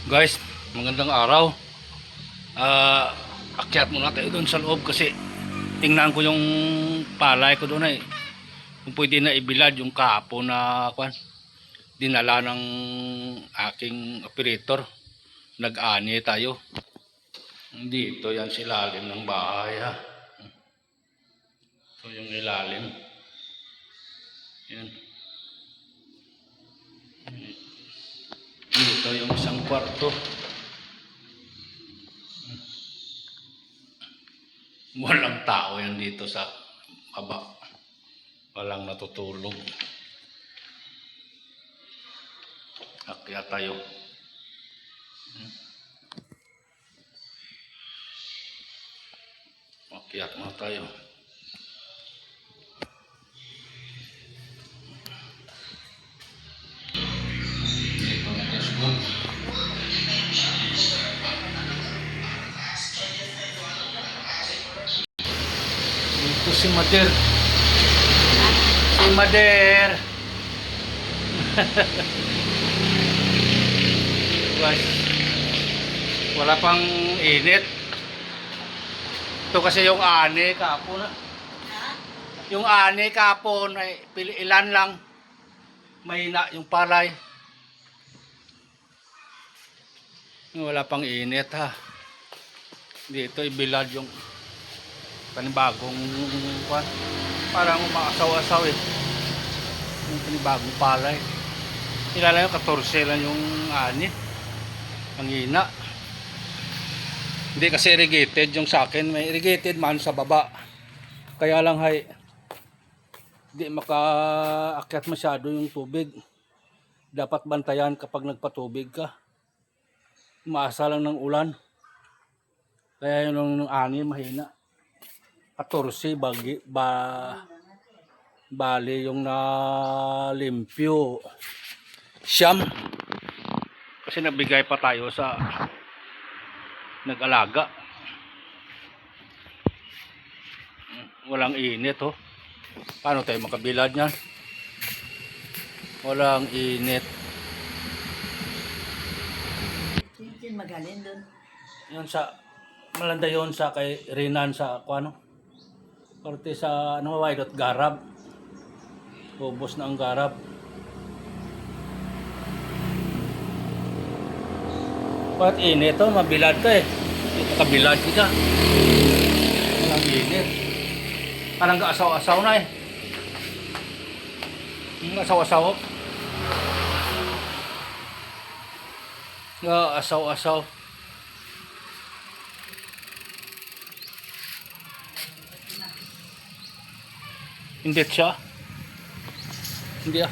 Guys, magandang araw. Akyat muna tayo doon sa loob kasi tingnan ko yung palay ko doon ay kung pwede na ibilad yung kapo na dinala ng aking operator. Nag-ani tayo. Dito yan sa ilalim ng bahay ha. Ito yung ilalim. Yan. Dito yung isang kwarto. Walang tao yan dito sa baba. Walang natutulog. Akyat tayo. Akyat na tayo. Dito na Facebook. Dito si Mader. Si Mader. Guys, wala pang init. Ito kasi yung ani kapon. Yung ani kapon ay ilan lang. Mahina yung palay. Wala pang init ha. Dito ibilad yung panibagong parang umaasaw-asaw eh. Yung panibagong palay. Ilala yung 14 lang yung ani. Ang hina. Hindi kasi irrigated yung sa akin. May irrigated man sa baba. Kaya lang hay hindi makaakyat masyado yung tubig. Dapat bantayan kapag nagpatubig ka. Umaasa lang ng ulan. Kaya yung ani mahina. 14 bali yung nalimpyo. Siyam. Kasi nabigay pa tayo sa nag-alaga. Walang init oh. Paano tayo makabilad niyan? Walang init. Magaling doon. Yun sa malanda yun sa kay Rinan sa ano? Parte sa ano Waidot Garab. Ubos na ang garab. Bakit init to? Mabilad ka eh. Kabilad ka. Walang init. Parang kaasaw-asaw na eh. Asaw-asaw. Asaw-asaw. Hindi siya. Hindi ah.